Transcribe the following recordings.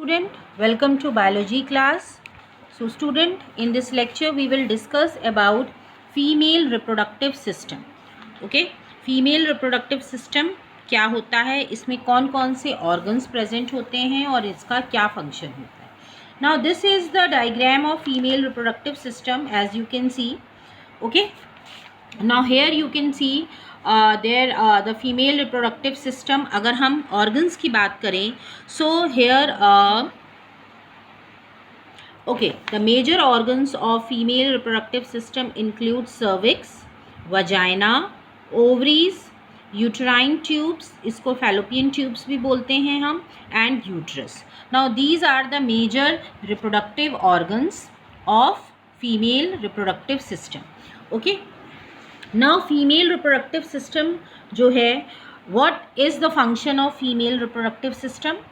student, welcome to biology class. So student, in this lecture we will discuss about female reproductive system. Okay, female reproductive system क्या होता है, इसमें कौन कौन से organs present होते हैं और इसका क्या function होता है. Now this is the diagram of female reproductive system as you can see. Okay, now here you can see the female reproductive system. अगर हम organs की बात करें, so here okay, the major organs of female reproductive system include cervix, vagina, ovaries, uterine tubes, इसको fallopian tubes भी बोलते हैं हम, and uterus. Now these are the major reproductive organs of female reproductive system. Okay, now female reproductive system जो है, what is the function of female reproductive system?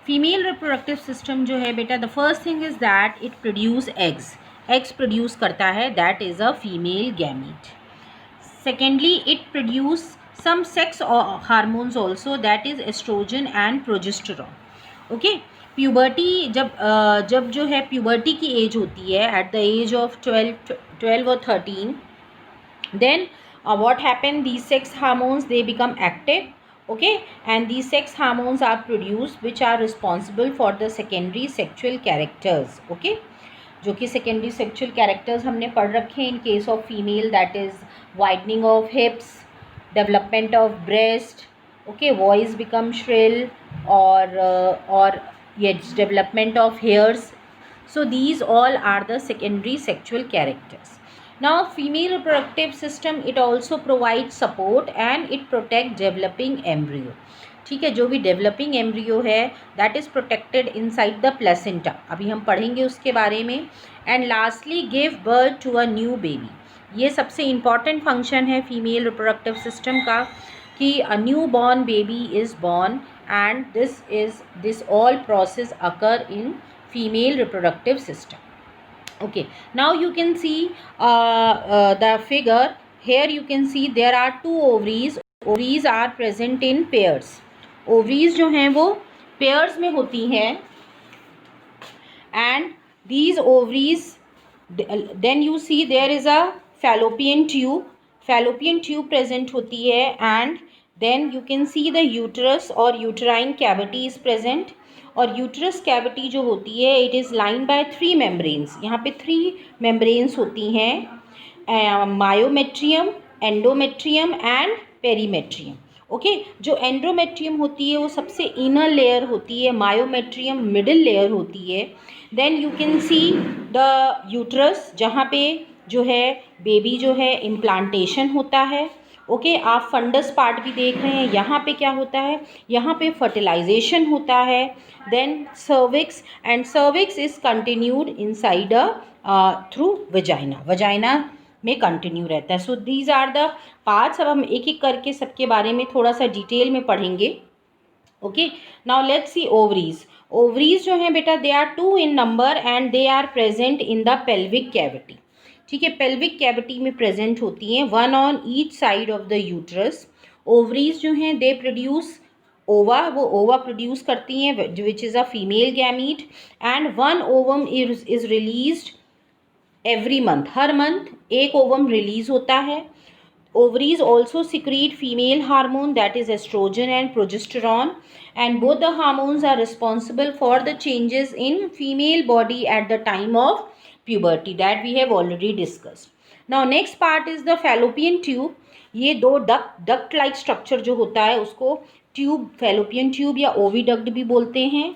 Female reproductive system जो है बेटा, the first thing is that it produce eggs produce करता है, that is a female gamete. Secondly it produce some sex hormones also, that is oestrogen and progesterone. Okay, puberty जब जो है puberty की as होती है एट द एज ऑफ 12 और 13, then what happen, these sex hormones they become active. Okay, and these sex hormones are produced which are responsible for the secondary sexual characters. Okay, जो कि secondary sexual characters हमने पढ़ रखे हैं in case of female, that is widening of hips, development of breast, okay, voice become shrill, or yes, development of hairs. So these all are the secondary sexual characters. Now female reproductive system it also provides support and it protect developing embryo. ठीक है, जो भी developing embryo है that is protected inside the placenta, अभी हम पढ़ेंगे उसके बारे में. And lastly give birth to a new baby. ये सबसे important function है female reproductive system का, कि a newborn baby is born and this all process occur in female reproductive system. Okay, now you can see the figure. Here you can see there are two ovaries. Ovaries are present in pairs. Ovaries जो हैं वो pairs में होती हैं, and these ovaries, then you see there is a fallopian tube. Fallopian tube present होती है, and then you can see the uterus or uterine cavity is present. और uterus cavity जो होती है it is line by 3 membranes. यहाँ पे 3 membranes होती हैं, myometrium, endometrium and perimetrium. Okay, जो एंडोमेट्रियम होती है वो सबसे इनर लेयर होती है, मायोमेट्रियम मिडिल लेयर होती है. Then you can see the uterus जहाँ पे जो है बेबी जो है इम्प्लांटेशन होता है. ओके, आप फंडस पार्ट भी देख रहे हैं. यहाँ पे क्या होता है, यहाँ पे फर्टिलाइजेशन होता है. Then cervix, and cervix is continued inside through vagina में कंटिन्यू रहता है. So these are the parts. अब हम एक एक करके सबके बारे में थोड़ा सा डिटेल में पढ़ेंगे. Okay, now let's see ovaries. Ovaries जो हैं बेटा they are 2 in number and they are present in the pelvic cavity. ठीक है, पेल्विक कैविटी में प्रेजेंट होती हैं, 1 on each side of the uterus. Ovaries जो हैं दे प्रोड्यूस ओवा, वो ओवा प्रोड्यूस करती हैं which is a female gamete, and 1 ovum is released every month. हर मंथ एक ओवम रिलीज होता है. Ovaries also secrete female hormone that is oestrogen and progesterone, and both the hormones are responsible for the changes in female body at the time of puberty that we have already discussed. Now next part is the fallopian tube. ये 2 duct like structure जो होता है उसको tube, fallopian tube या oviduct भी बोलते हैं,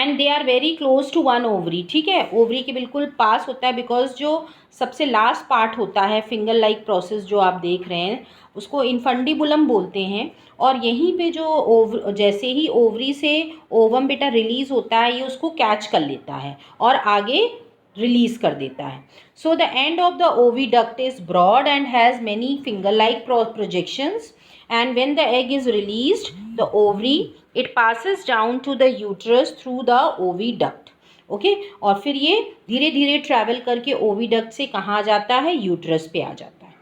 and they are very close to one ovary. ठीक है, ओवरी के बिल्कुल पास होता है, बिकॉज जो सबसे लास्ट पार्ट होता है फिंगर लाइक प्रोसेस जो आप देख रहे हैं उसको इन्फंडिबुलम बोलते हैं. और यहीं पे जो जैसे ही ओवरी से ओवम बेटा रिलीज़ होता है ये उसको कैच कर लेता है और आगे रिलीज कर देता है. So the end of the oviduct is broad and has many finger like projections, and when the egg is released the ovary it passes down to the uterus through the oviduct. Okay, और फिर ये धीरे धीरे travel करके oviduct से कहाँ जाता है, यूट्रस पे आ जाता है.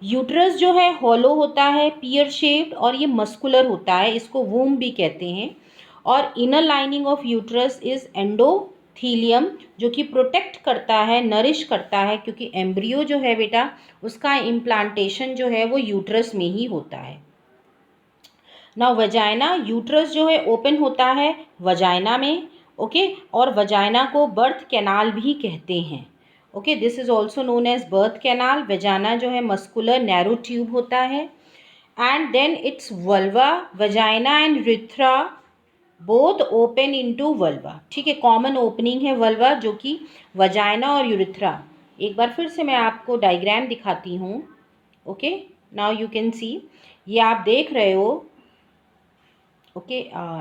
यूट्रस जो है हॉलो होता है, पियर शेप्ड, और ये मस्कुलर होता है, इसको वूम भी कहते हैं. और inner lining of uterus is endothelium, जो कि प्रोटेक्ट करता है, नरिश करता है, क्योंकि एम्ब्रियो जो है बेटा उसका इम्प्लांटेशन जो है वो यूट्रस में ही होता है। नाउ वजाइना, यूट्रस जो है ओपन होता है वजाइना में, ओके, और वजाइना को बर्थ कैनाल भी कहते हैं, okay, this is also known as birth canal. Vagina जो है मस्कुलर नैरो ट्यूब होता है, and then it's vulva, vagina and urethra both open into vulva, ठीक है, कॉमन ओपनिंग है वल्वा जो कि वजाइना और यूरेथ्रा। एक बार फिर से मैं आपको डायग्राम दिखाती हूँ, ओके, नाउ यू कैन सी, ये आप देख रहे हो, okay,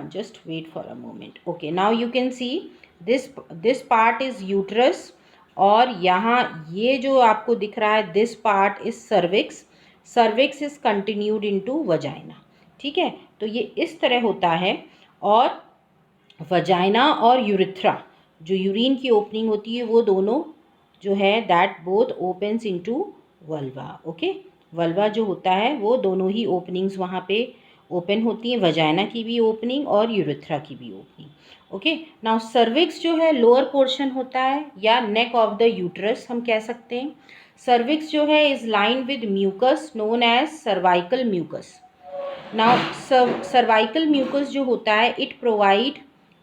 just wait for a moment, okay, now you can see this part is uterus, और यहाँ ये जो आपको दिख रहा है this part is cervix, cervix is continued into vagina, ठीक है, तो ये इस तरह होता है। और वजाइना और यूरिथ्रा, जो यूरिन की ओपनिंग होती है, वो दोनों जो है that both opens into vulva, okay, vulva जो होता है वो दोनों ही ओपनिंग्स वहाँ पे ओपन होती हैं, वजाइना की भी ओपनिंग और यूरिथ्रा की भी ओपनिंग, ओके। नाउ सर्विक्स जो है लोअर पोर्शन होता है, या नेक ऑफ द यूट्रस हम कह सकते हैं। सर्विक्स जो है is line with mucus known as cervical mucus. Now cervical mucus जो होता है it provide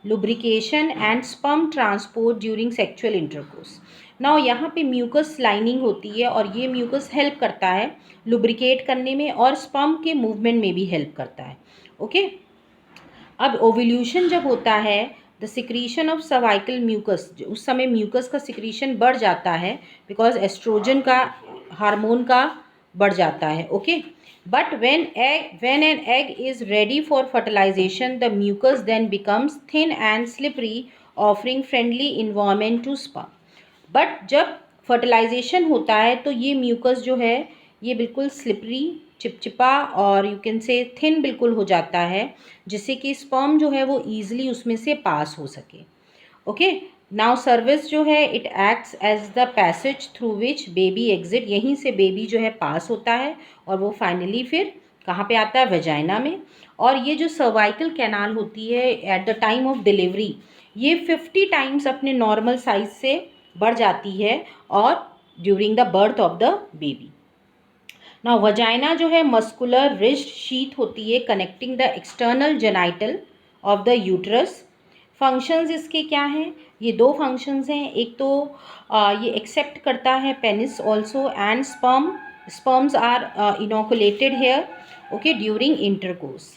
lubrication and sperm transport during sexual intercourse. Now यहाँ पे म्यूकस लाइनिंग होती है, और ये म्यूकस हेल्प करता है लुब्रिकेट करने में और स्पर्म के मूवमेंट में भी हेल्प करता है, ओके। अब ओव्यूल्यूशन जब होता है, the secretion of cervical mucus, उस समय म्यूकस का सिक्रीशन बढ़ जाता है बिकॉज एस्ट्रोजन का हार्मोन का बढ़ जाता है, okay. But when an egg is ready for fertilization, the mucus then becomes thin and slippery, offering friendly environment to sperm. But जब fertilization होता है तो ये mucus जो है ये बिल्कुल slippery, चिपचिपा और you can say thin बिल्कुल हो जाता है, जिससे कि sperm जो है वो easily उसमें से पास हो सके, ओके। नाउ सर्विस जो है it acts as the passage through which baby exit, यहीं से बेबी जो है पास होता है और वो फाइनली फिर कहाँ पे आता है, वेजाइना में। और ये जो सर्वाइकल कैनाल होती है at the time of delivery, ये 50 टाइम्स अपने नॉर्मल साइज से बढ़ जाती है और during the birth of the baby. Now vagina जो है मस्कुलर रिज्ड शीथ होती है connecting the external genital of the uterus. Functions इसके क्या हैं, ये दो फंक्शंस हैं, एक तो ये एक्सेप्ट करता है penis also and sperms are inoculated here, okay, during intercourse.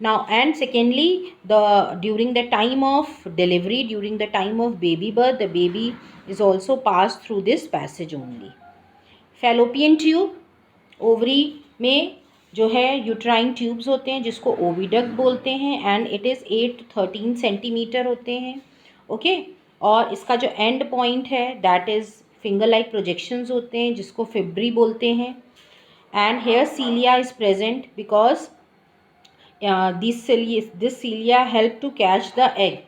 Now and secondly during the time of delivery, during the time of baby birth, the baby is also pass through this passage only. Fallopian tube, ovary में जो है uterine tubes होते हैं जिसको oviduct बोलते हैं, and it is 8 to 13 centimetre होते हैं, ओके। और इसका जो एंड पॉइंट है that is finger like projections होते हैं जिसको फिब्री बोलते हैं, and hair cilia is present because this cilia help to catch the egg,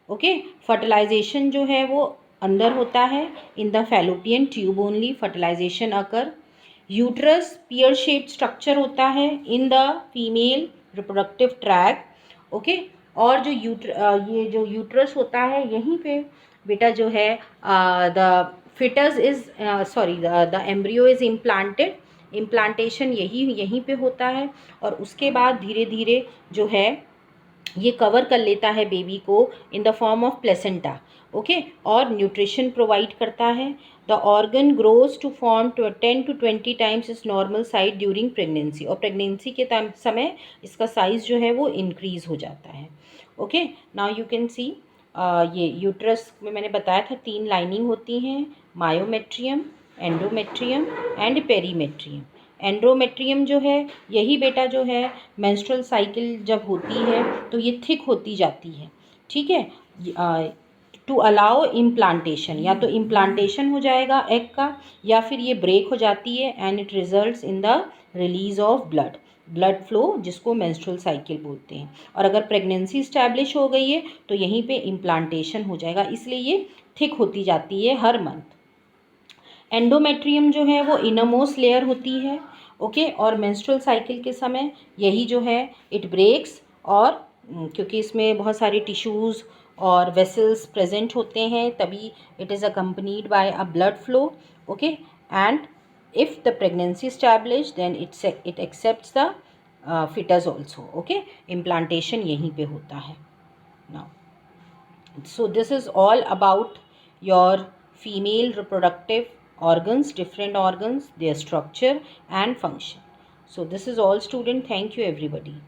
okay. Fertilization जो है वो अंदर होता है, in the fallopian tube only fertilization occur. Uterus pear shaped structure होता है in the female reproductive track, okay. और जो ये जो यूट्रस होता है यहीं पे बेटा जो है the foetus is sorry the embryo is implanted, implantation यहीं पे होता है, और उसके बाद धीरे धीरे जो है ये कवर कर लेता है बेबी को in the form of placenta, okay, और न्यूट्रिशन प्रोवाइड करता है। The organ grows to form 10 to 20 times its normal size during pregnancy, और प्रेगनेंसी के समय इसका साइज़ जो है वो इंक्रीज़ हो जाता है, ओके। नाउ यू कैन सी ये यूट्रस में मैंने बताया था 3 लाइनिंग होती हैं, myometrium, endometrium and perimetrium. Endometrium जो है यही बेटा जो है मेंस्ट्रुअल साइकिल जब होती है तो ये थिक होती जाती है, ठीक है, टू अलाउ इम्प्लांटेशन, या तो इम्प्लांटेशन हो जाएगा एग का, या फिर ये ब्रेक हो जाती है and it results in the release of blood flow, जिसको मेंस्ट्रुअल साइकिल बोलते हैं। और अगर प्रेगनेंसी इस्टेब्लिश हो गई है तो यहीं पे इम्प्लांटेशन हो जाएगा, इसलिए ये थिक होती जाती है हर मंथ। एंडोमेट्रियम जो है वो इनरमोस्ट लेयर होती है, ओके, और मेंस्ट्रुअल साइकिल के समय यही जो है इट ब्रेक्स और क्योंकि इसमें बहुत सारे टिश्यूज़ और वेसल्स प्रेजेंट होते हैं, तभी it is accompanied by a blood flow. Okay, and if the pregnancy established then it accepts the fetus also. Okay, implantation यहीं पे होता है. Now, so this is all about your female reproductive organs, different organs, their structure and function. So this is all, student. Thank you everybody.